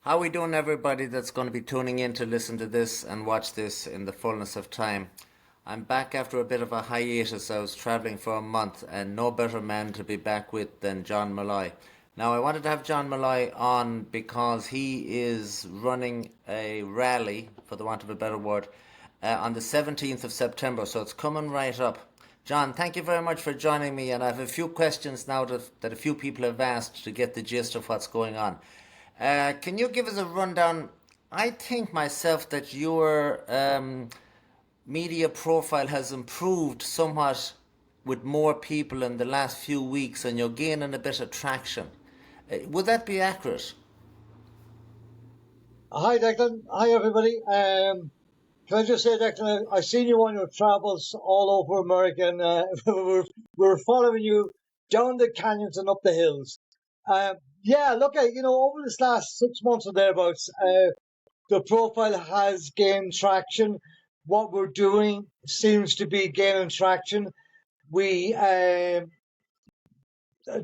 How we doing, everybody that's going to be tuning in to listen to this and watch this in the fullness of time? I'm back after a bit of a hiatus. I was travelling for a month, and no better man to be back with than John Molloy. Now, I wanted to have John Molloy on because he is running a rally, for the want of a better word, on the 17th of September, so it's coming right up. John, thank you very much for joining me, and I have a few questions now that a few people have asked to get the gist of what's going on. Can you give us a rundown? I think myself that your media profile has improved somewhat with more people in the last few weeks, and you're gaining a bit of traction. Would that be accurate? Hi, Declan. Hi, everybody. Can I just say, Declan, I've seen you on your travels all over America, and we're following you down the canyons and up the hills. Yeah, look, over this last 6 months or thereabouts, the profile has gained traction. What we're doing seems to be gaining traction. We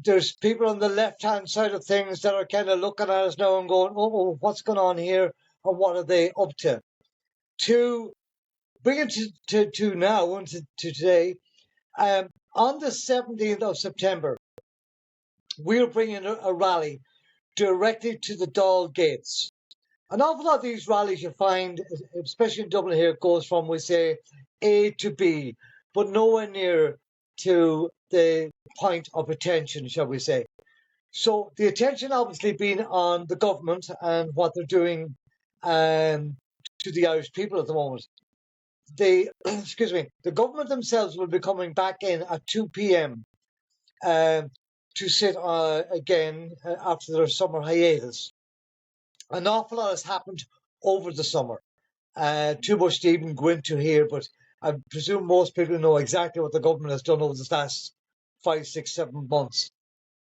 There's people on the left hand side of things that are kind of looking at us now and going, "Oh, what's going on here? And what are they up to?" To bring it to now and to today, on the 17th of September, we're bringing a rally directly to the Dáil gates. An awful lot of these rallies you find, especially in Dublin here, goes from, we say, A to B, but nowhere near to the point of attention, shall we say. So the attention obviously being on the government and what they're doing to the Irish people at the moment. Excuse me, the government themselves will be coming back in at 2 p.m. To sit again after their summer hiatus. An awful lot has happened over the summer. Too much to even go into here, but I presume most people know exactly what the government has done over the last 5, 6, 7 months.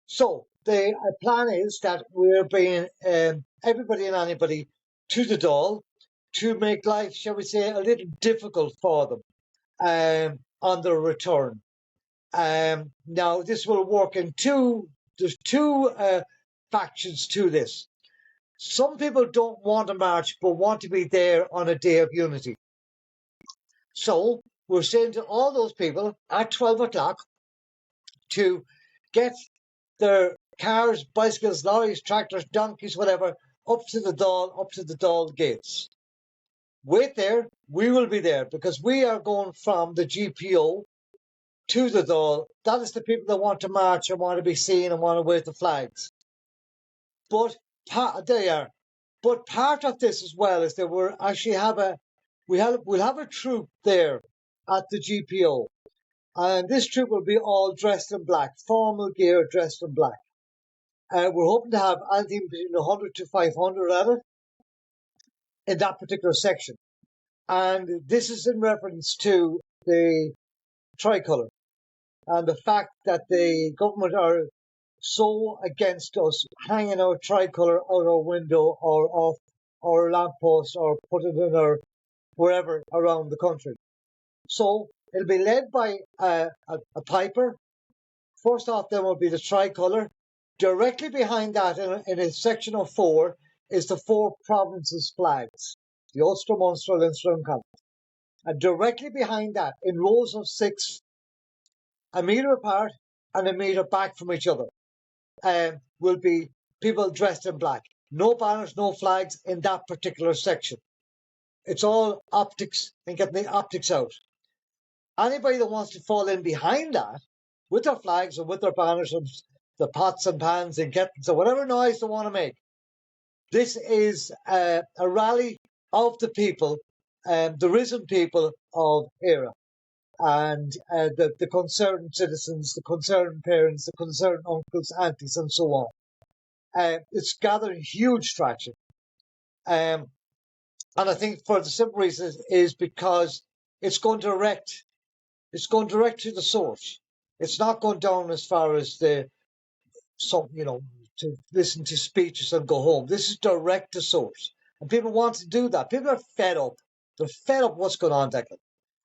So the plan is that we're bringing everybody and anybody to the Dáil to make life, shall we say, a little difficult for them on their return. Now, this will work in there's two factions to this. Some people don't want to march, but want to be there on a day of unity. So we're saying to all those people at 12 o'clock to get their cars, bicycles, lorries, tractors, donkeys, whatever, up to the Dáil gates. Wait there, we will be there because we are going from the GPO to the Dáil. That is the people that want to march and want to be seen and want to wave the flags. But they are. But part of this as well is that we're actually we'll have a troop there at the GPO, and this troop will be all dressed in black, formal gear, dressed in black. We're hoping to have anything between 100 to 500 at it in that particular section, and this is in reference to the tricolour and the fact that the government are so against us hanging our tricolour out our window or off our lamppost or put it in our wherever around the country. So it'll be led by a piper. First off, then will be the tricolour. Directly behind that, in a section of four, is the four provinces' flags, the Ulster, Munster, Leinster, and Connacht. And directly behind that, in rows of six, a metre apart and a metre back from each other, will be people dressed in black. No banners, no flags in that particular section. It's all optics and getting the optics out. Anybody that wants to fall in behind that with their flags and with their banners and the pots and pans and kettles or whatever noise they want to make, this is a rally of the people, the risen people of Éire, and the concerned citizens, the concerned parents, the concerned uncles, aunties, and so on. It's gathering huge traction. And I think for the simple reason is because it's going direct. It's going direct to the source. It's not going down as far as to listen to speeches and go home. This is direct to source. And people want to do that. People are fed up. They're fed up what's going on, Declan.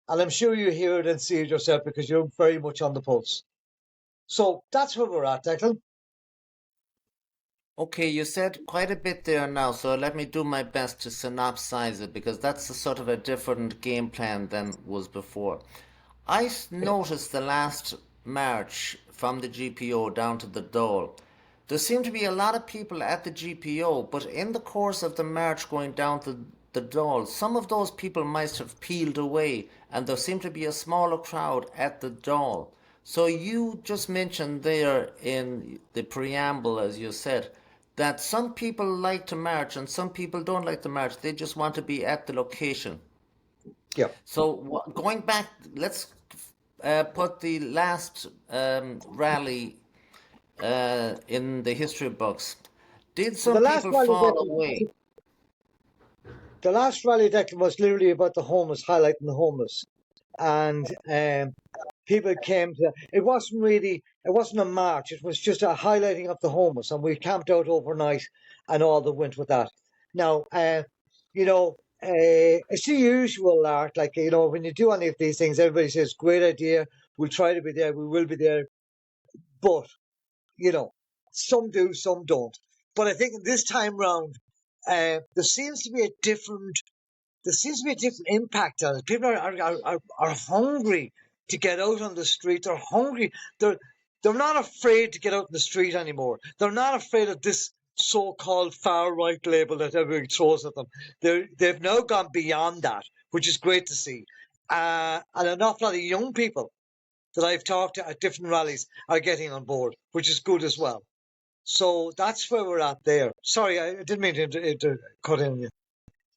And I'm sure you hear it and see it yourself because you're very much on the pulse. So that's where we're at, Declan. Okay, you said quite a bit there now, so let me do my best to synopsize it because that's a sort of a different game plan than was before. Noticed the last march from the GPO down to the Dáil. There seemed to be a lot of people at the GPO, but in the course of the march going down to the Dáil, some of those people might have peeled away, and there seemed to be a smaller crowd at the Dáil. So you just mentioned there in the preamble, as you said, that some people like to march and some people don't like to march. They just want to be at the location. Yeah. So going back, let's put the last rally in the history books. Did Well, some people fall away? the last rally deck was literally about the homeless, highlighting the homeless, and people came to. It wasn't a march. It was just a highlighting of the homeless, and we camped out overnight, and all that went with that. Now, you know, it's the usual art. Like when you do any of these things, everybody says, "Great idea. We'll try to be there. We will be there." But you know, some do, some don't. But I think this time round, there seems to be a different impact on it. People are hungry to get out on the street. They're hungry. They're not afraid to get out in the street anymore. They're not afraid of this so-called far right label that everybody throws at them. They've now gone beyond that, which is great to see. And an awful lot of young people that I've talked to at different rallies are getting on board, which is good as well. So that's where we're at there. Sorry, I didn't mean to cut in.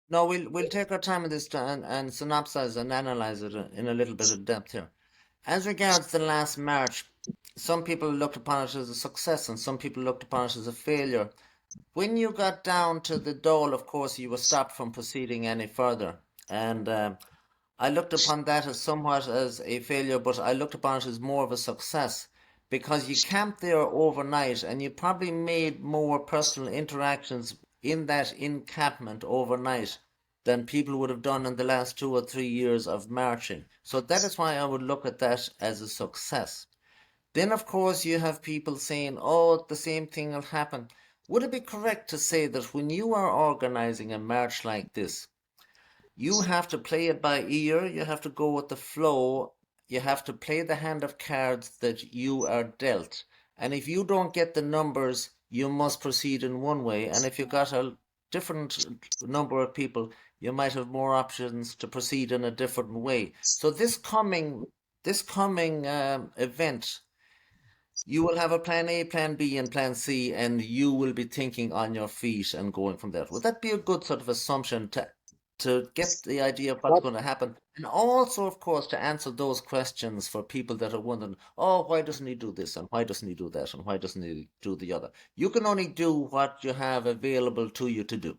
No, we'll take our time with this and synopsize and analyze it in a little bit of depth here. As regards the last march, some people looked upon it as a success and some people looked upon it as a failure. When you got down to the Dole, of course, you were stopped from proceeding any further. And I looked upon that as somewhat as a failure, but I looked upon it as more of a success because you camped there overnight and you probably made more personal interactions in that encampment overnight than people would have done in the last 2 or 3 years of marching. So that is why I would look at that as a success. Then, of course, you have people saying, oh, the same thing will happen. Would it be correct to say that when you are organizing a march like this, you have to play it by ear, you have to go with the flow, you have to play the hand of cards that you are dealt. And if you don't get the numbers, you must proceed in one way. And if you got a different number of people, you might have more options to proceed in a different way. So this coming event, you will have a plan A, plan B, and plan C, and you will be thinking on your feet and going from there. Would that be a good sort of assumption to get the idea of what's going to happen? And also, of course, to answer those questions for people that are wondering, oh, why doesn't he do this? And why doesn't he do that? And why doesn't he do the other? You can only do what you have available to you to do.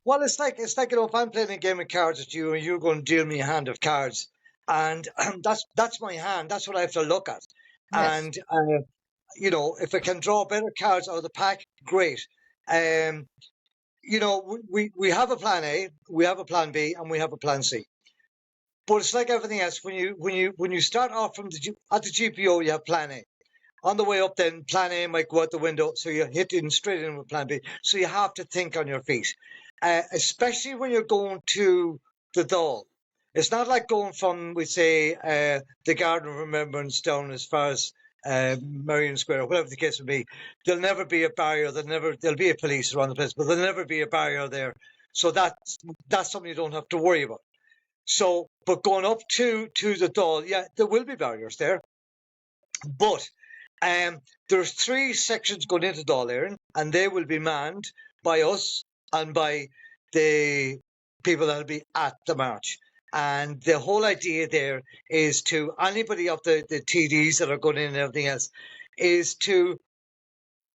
Well, it's like if I'm playing a game of cards with you and you're going to deal me a hand of cards, and that's my hand. That's what I have to look at. Yes. And if I can draw better cards out of the pack, great. Um, we have a plan A, we have a plan B, and we have a plan C. But it's like everything else. When you start off at the GPO, you have plan A. On the way up, then plan A might go out the window, so you hit in straight in with plan B. So you have to think on your feet, especially when you're going to the Dáil. It's not like going from, we say, the Garden of Remembrance down as far as Marion Square, or whatever the case may be. There'll never be a barrier. There'll be a police around the place, but there'll never be a barrier there. So that's something you don't have to worry about. So, but going up to the Dáil, yeah, there will be barriers there, but there's three sections going into Dáil, and they will be manned by us and by the people that'll be at the march. And the whole idea there is to anybody of the TDs that are going in and everything else is to,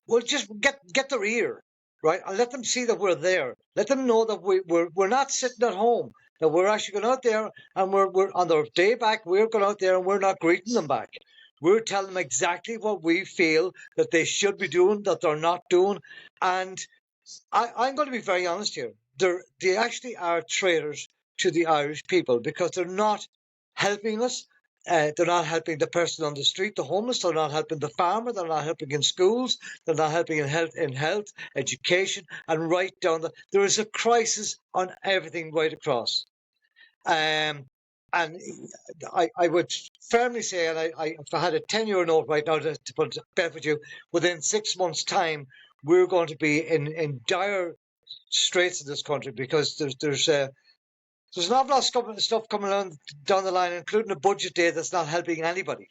well, just get their ear, right? And let them see that we're there. Let them know that we're not sitting at home, that we're actually going out there, and we're on their day back, we're going out there and we're not greeting them back. We're telling them exactly what we feel that they should be doing, that they're not doing. And I'm going to be very honest here. They actually are traitors to the Irish people because they're not helping us. They're not helping the person on the street, the homeless. They're not helping the farmer. They're not helping in schools. They're not helping in health, education, and right down there is a crisis on everything right across. Um, and I would firmly say, and if I had a 10-year note right now to put bet with you, within 6 months' time, we're going to be in dire straits in this country because there's an awful lot of stuff coming down the line, including a budget day that's not helping anybody.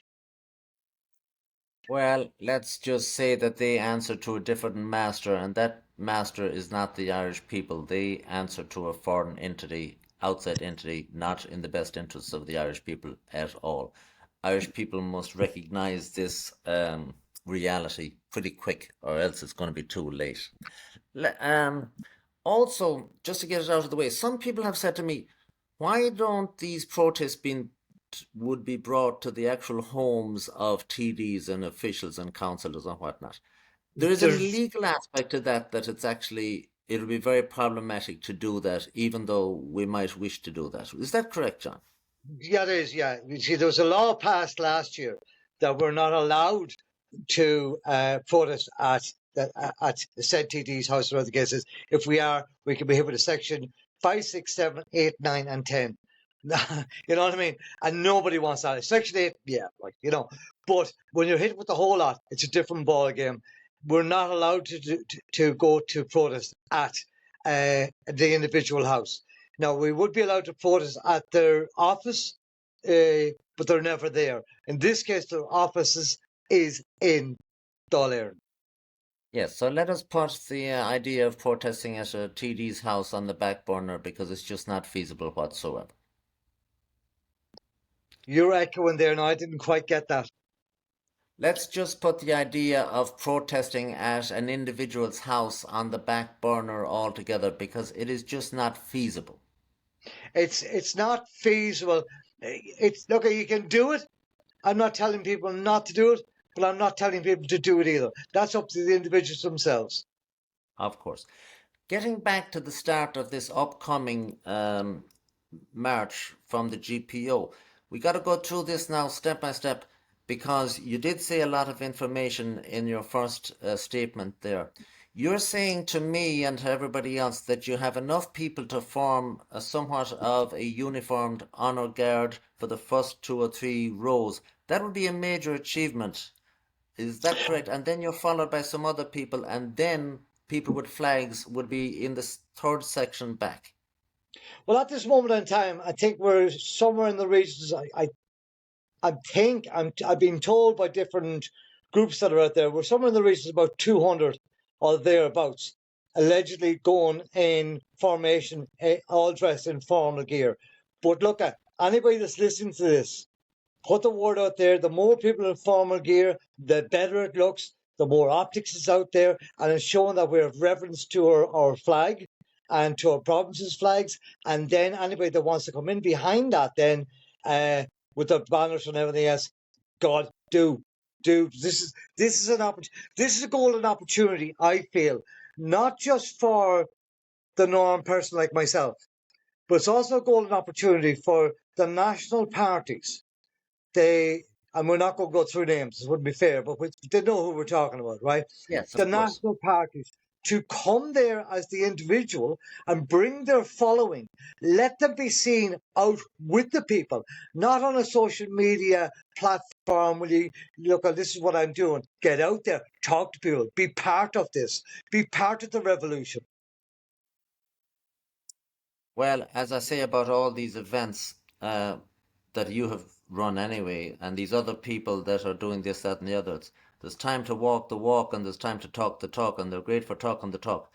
Well, let's just say that they answer to a different master, and that master is not the Irish people. They answer to a foreign entity, outside entity, not in the best interests of the Irish people at all. Irish people must recognize this reality pretty quick, or else it's going to be too late. Le- Um, Also, just to get it out of the way, some people have said to me, why don't these protests would be brought to the actual homes of TDs and officials and councillors and whatnot? There is an There's legal aspect to that it'll be very problematic to do that, even though we might wish to do that. Is that correct, John? Yeah, there is. Yeah, you see, there was a law passed last year that we're not allowed to protest at said TD's house or other cases. If we are, we can be hit with a section 5, 6, 7, 8, 9, and 10. You know what I mean? And nobody wants that. Section 8, yeah, like. But when you're hit with the whole lot, it's a different ball game. We're not allowed to go to protest at the individual house. Now, we would be allowed to protest at their office, but they're never there. In this case, their offices is in Dáil. Yes, so let us put the idea of protesting at a TD's house on the back burner because it's just not feasible whatsoever. You're echoing there now. I didn't quite get that. Let's just put the idea of protesting at an individual's house on the back burner altogether because it is just not feasible. It's not feasible. It's look, you can do it. I'm not telling people not to do it, but I'm not telling people to do it either. That's up to the individuals themselves. Of course. Getting back to the start of this upcoming march from the GPO, we got to go through this now step by step because you did say a lot of information in your first statement there. You're saying to me and to everybody else that you have enough people to form somewhat of a uniformed honour guard for the first 2 or 3 rows. That would be a major achievement. Is that correct? And then you're followed by some other people, and then people with flags would be in the third section back. Well, at this moment in time, I think we're somewhere in the regions. I think I've been told by different groups that are out there, we're somewhere in the regions about 200 or thereabouts, allegedly going in formation, all dressed in formal gear. But look at anybody that's listening to this, put the word out there. The more people in formal gear, the better it looks, the more optics is out there, and it's showing that we have reverence to our flag and to our province's flags. And then anybody that wants to come in behind that, then uh, with the banners and everything else, God, do this is an this is a golden opportunity. I feel not just for the norm person like myself, but it's also a golden opportunity for the national parties. They and we're not going to go through names. It wouldn't be fair, but they know who we're talking about, right? Yes, The of course. national parties to come there as the individual and bring their following. Let them be seen out with the people, not on a social media platform. Will you look? This is what I'm doing. Get out there, talk to people, be part of this, be part of the revolution. Well, as I say about all these events that you have run anyway, and these other people that are doing this, that, and the others, there's time to walk the walk, and there's time to talk the talk, and they're great for talking the talk.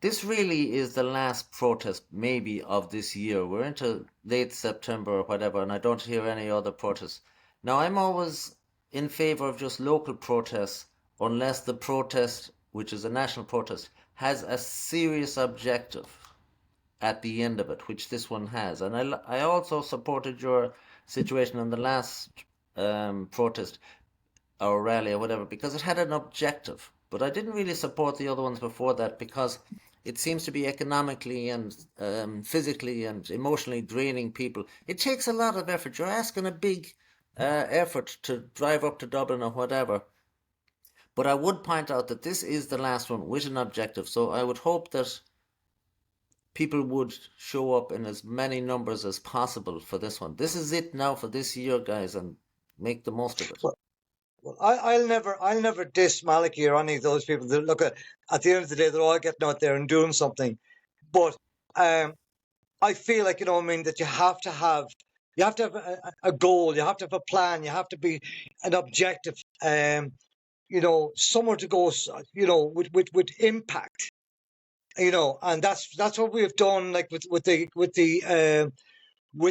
This really is the last protest, maybe, of this year. We're into late September or whatever, and I don't hear any other protests. Now, I'm always in favor of just local protests unless the protest, which is a national protest, has a serious objective at the end of it, which this one has. And I also supported your situation in the last protest or rally or whatever because it had an objective. But I didn't really support the other ones before that because it seems to be economically and physically and emotionally draining people. It takes a lot of effort. You're asking a big effort to drive up to Dublin or whatever. But I would point out that this is the last one with an objective, so I would hope that people would show up in as many numbers as possible for this one. This is it now for this year, guys, and make the most of it. Well, I'll never diss Maliki or any of those people. That look at the end of the day, they're all getting out there and doing something. But um, I feel like, what I mean, that you have to have a goal, you have to have a plan, you have to be an objective. Somewhere to go, with impact. And that's what we've done. Like with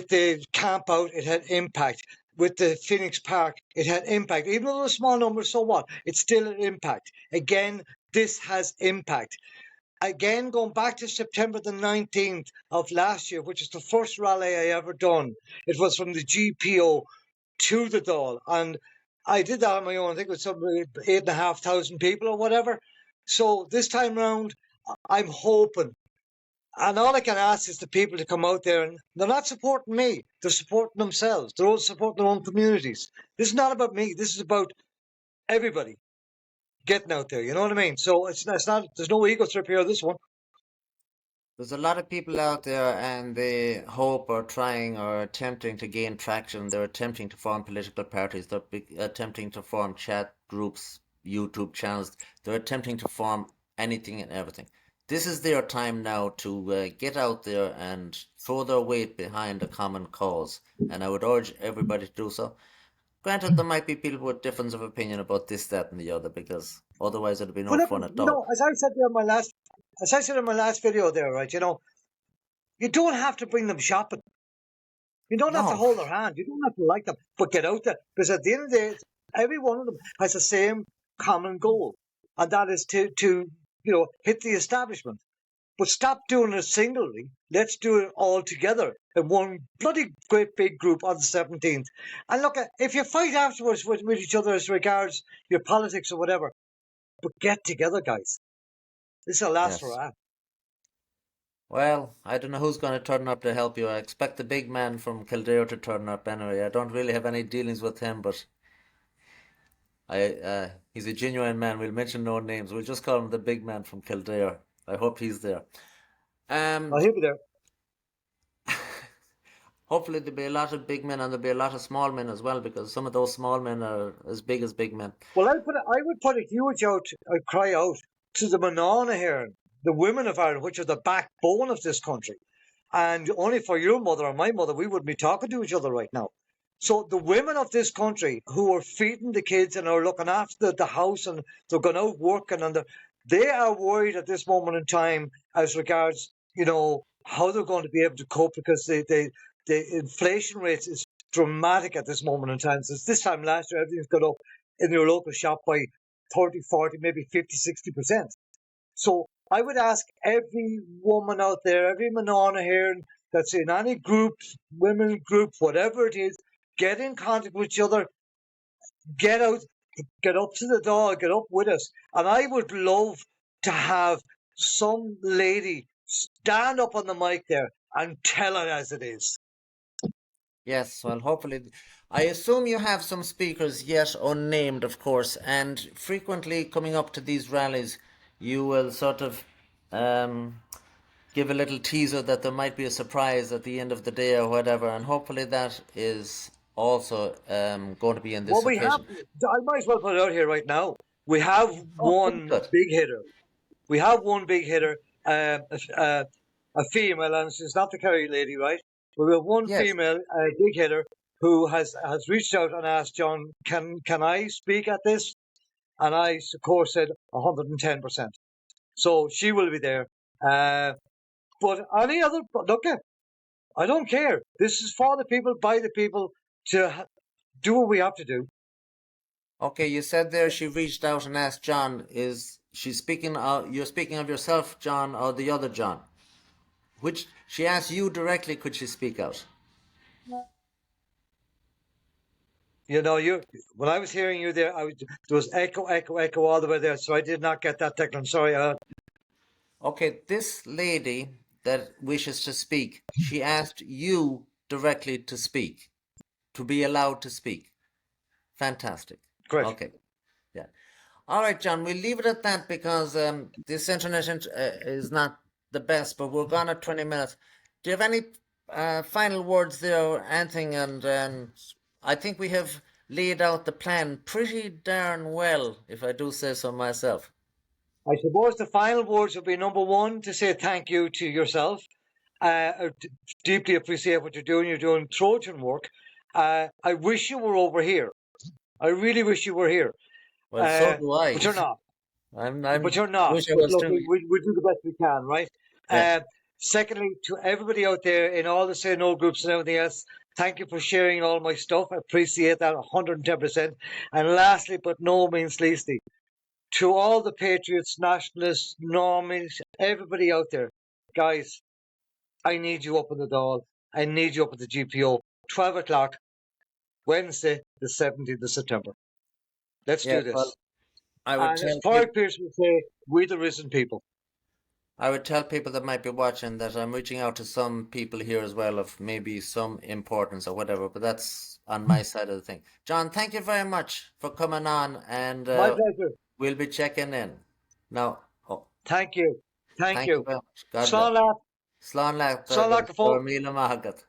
the camp out, it had impact. With the Phoenix Park, it had impact. Even though it was a small number, so what? It's still an impact. Again, this has impact. Again, going back to September the 19th of last year, which is the first rally I ever done. It was from the GPO to the Dáil. And I did that on my own. I think it was something 8,500 people or whatever. So this time round, I'm hoping, and all I can ask is the people to come out there, and they're not supporting me. They're supporting themselves. They're all supporting their own communities. This is not about me. This is about everybody getting out there. You know what I mean? So it's not. There's no ego trip here. This one. There's a lot of people out there and they hope or trying or attempting to gain traction. They're attempting to form political parties. They're attempting to form chat groups, YouTube channels. They're attempting to form anything and everything. This is their time now to get out there and throw their weight behind a common cause. And I would urge everybody to do so. Granted, there might be people with difference of opinion about this, that, and the other, because otherwise it'd be no But fun at all. as I said in my last video there, right? You don't have to bring them shopping. You don't have to No, hold their hand. You don't have to like them, but get out there. Because at the end of the day, every one of them has the same common goal, and that is to hit the establishment. But stop doing it singly. Let's do it all together in one bloody great big group on the 17th. And look, if you fight afterwards with each other as regards your politics or whatever, but get together, guys. This is the last yes. hurrah. Well, I don't know who's going to turn up to help you. I expect the big man from Kildare to turn up anyway. I don't really have any dealings with him, but he's a genuine man. We'll mention no names. We'll just call him the big man from Kildare. I hope he's there. Um, He'll be there. hopefully there'll be a lot of big men and there'll be a lot of small men as well, because some of those small men are as big as big men. Well, I would put a huge cry out to the Manana here, the women of Ireland, which are the backbone of this country. And only for your mother or my mother, we wouldn't be talking to each other right now. So the women of this country who are feeding the kids and are looking after the house, and they're going out working, and they are worried at this moment in time as regards, how they're going to be able to cope, because the inflation rates is dramatic at this moment in time. Since this time last year, everything's gone up in your local shop by 30, 40, maybe 50, 60%. So I would ask every woman out there, every manana here that's in any group, women group, whatever it is, get in contact with each other, get out, get up to the door, get up with us. And I would love to have some lady stand up on the mic there and tell it as it is. Yes, well, hopefully. I assume you have some speakers yet unnamed, of course, and frequently coming up to these rallies, you will sort of um, give a little teaser that there might be a surprise at the end of the day or whatever, and hopefully that is also going to be in Well, this we have, occasion. I might as well put it out here right now. We have Oh, very one good. big hitter. We have one big hitter, a female, and she's not the Kerry lady, right? But we have one Yes, female, big hitter, who has reached out and asked John, can I speak at this? And I, of course, said 110%. So she will be there. But any other, look, I don't care. This is for the people, by the people, to do what we have to do. okay, you said there she reached out and asked John, is she speaking, you're speaking of yourself, John, or the other John? Which, she asked you directly, could she speak out? When I was hearing you there, there was echo, echo, echo all the way there. So I did not get that, Declan. Sorry. Okay, this lady that wishes to speak, she asked you directly to speak, to be allowed to speak. Fantastic. Great. Okay. Yeah. All right, John, we'll leave it at that because this internet is not the best, but we're gone at 20 minutes. Do you have any final words there or anything? And I think we have laid out the plan pretty darn well, if I do say so myself. I suppose the final words would be number one, to say thank you to yourself. Deeply appreciate what you're doing. You're doing Trojan work. I wish you were over here. I really wish you were here. Well, so do But I. you're not. But I'm you're not. wish I But was look, too. we do the best we can, right? Yeah. Secondly, to everybody out there in all the Say No groups and everything else, thank you for sharing all my stuff. I appreciate that 110%. And lastly, but no means leastly, to all the patriots, nationalists, normies, everybody out there, guys, I need you up in the Dáil. I need you up at the GPO. 12 o'clock, Wednesday, the 17th of September. Let's Yeah. do Well, this. I would And as tell Paul people. Pierce would say, we the risen people. I would tell people that might be watching that I'm reaching out to some people here as well of maybe some importance or whatever, but that's on my side of the thing. John, thank you very much for coming on, and My pleasure. we'll be checking in. Now, oh, Thank you. Thank thank you you. very much. God bless. Slán Slán leat lá go for fóg. míle magat.